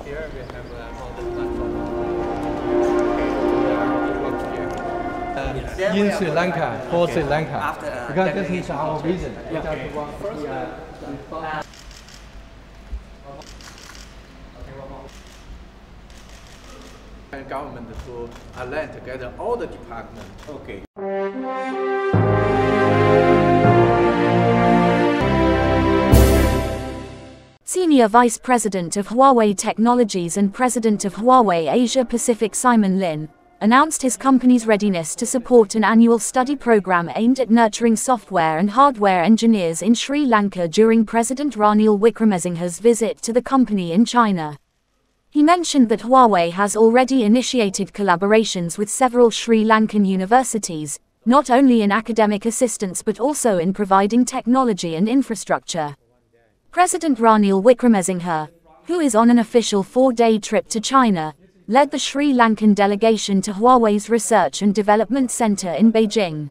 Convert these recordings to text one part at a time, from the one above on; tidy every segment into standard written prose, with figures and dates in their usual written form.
Here we have all the platform. In Sri Lanka, for Sri Lanka, because this is our vision. And government to align together all the departments. Okay. Senior Vice President of Huawei Technologies and President of Huawei Asia Pacific Simon Lin announced his company's readiness to support an annual study program aimed at nurturing software and hardware engineers in Sri Lanka during President Ranil Wickremesinghe's visit to the company in China. He mentioned that Huawei has already initiated collaborations with several Sri Lankan universities, not only in academic assistance but also in providing technology and infrastructure. President Ranil Wickremesinghe, who is on an official 4-day trip to China, led the Sri Lankan delegation to Huawei's Research and Development Center in Beijing.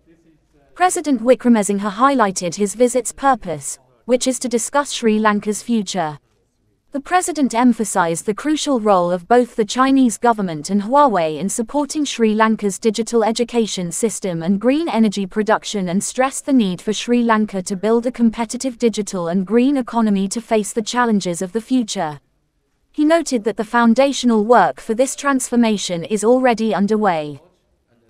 President Wickremesinghe highlighted his visit's purpose, which is to discuss Sri Lanka's future. The president emphasized the crucial role of both the Chinese government and Huawei in supporting Sri Lanka's digital education system and green energy production and stressed the need for Sri Lanka to build a competitive digital and green economy to face the challenges of the future. He noted that the foundational work for this transformation is already underway.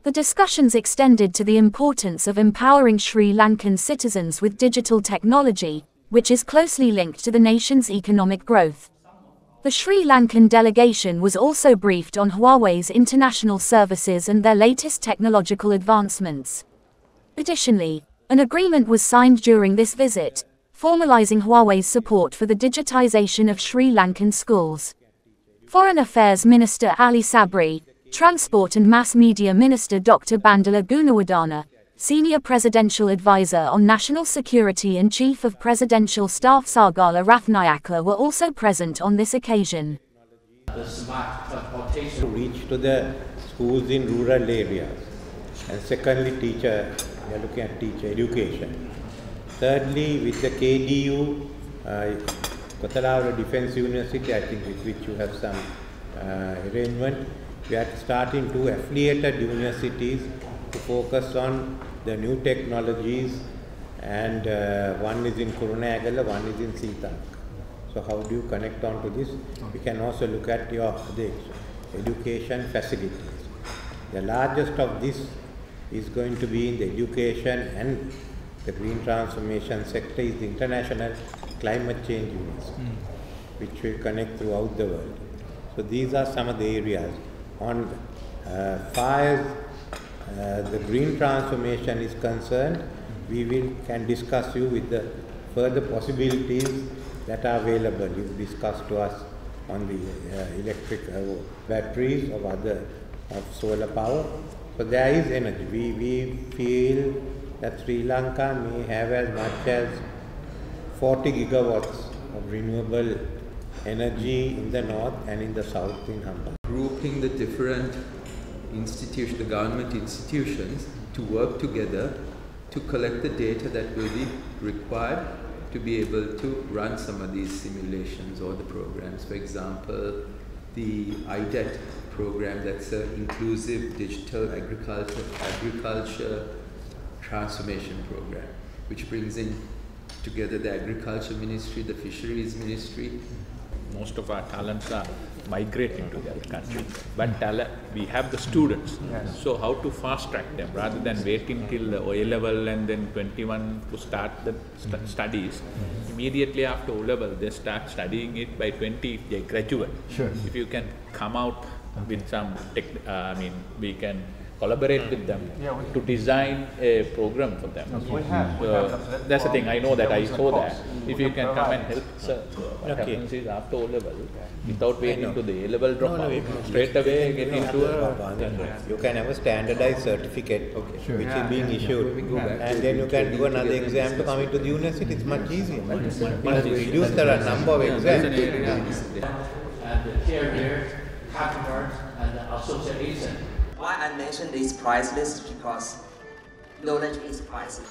The discussions extended to the importance of empowering Sri Lankan citizens with digital technology, which is closely linked to the nation's economic growth. The Sri Lankan delegation was also briefed on Huawei's international services and their latest technological advancements. Additionally, an agreement was signed during this visit, formalizing Huawei's support for the digitization of Sri Lankan schools. Foreign Affairs Minister Ali Sabri, Transport and Mass Media Minister Dr. Bandula Gunawardana, Senior Presidential Advisor on National Security and Chief of Presidential Staff Sargala Rathnayaka were also present on this occasion. The smart transportation reach to the schools in rural areas. And secondly, we are looking at teacher education. Thirdly, with the KDU, Kotalavara Defence University, I think with which you have some arrangement, we are starting to affiliated universities to focus on the new technologies, and one is in Kurunagala, one is in Sitak. So how do you connect on to this? We can also look at your education facilities. The largest of this is going to be in the education and the green transformation sector is the International Climate Change University, which will connect throughout the world. So these are some of the areas. On fires, the green transformation is concerned, we can discuss you with the further possibilities that are available. You discuss to us on the electric batteries or other of solar power. So there is energy. We feel that Sri Lanka may have as much as 40 gigawatts of renewable energy in the north and in the south in Hamba. Grouping the different institutions, the government institutions, to work together to collect the data that will be required to be able to run some of these simulations or the programs. For example, the IDET program, that's an inclusive digital agriculture transformation program, which brings in together the agriculture ministry, the fisheries ministry. Most of our talents are migrating to the other country, but we have the students. Yes. So how to fast track them rather than waiting till O level and then 21 to start the studies. Immediately after O level, they start studying it. By 20, if they graduate. Sure. If you can come out with some, we can collaborate with them to design a program for them. That's the thing, I know that, I saw that. If you can come and help, sir, what happens is after O level, without waiting to the A level dropout, straight away get into a... You can have a standardized certificate which is being issued, and then you can do another exam to come into the university. It's much easier. Reduce the number of exams. And the carrier, customers, and the association. Why I mention this priceless because knowledge is priceless.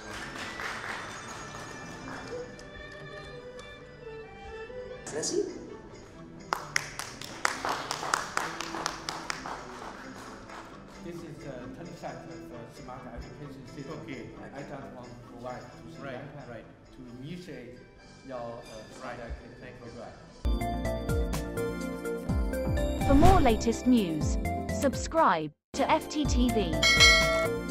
Let's see. set of smart education system. Okay. I just want to provide to Sri Lanka Right. to initiate your project in program. For more latest news, subscribe to FTTV.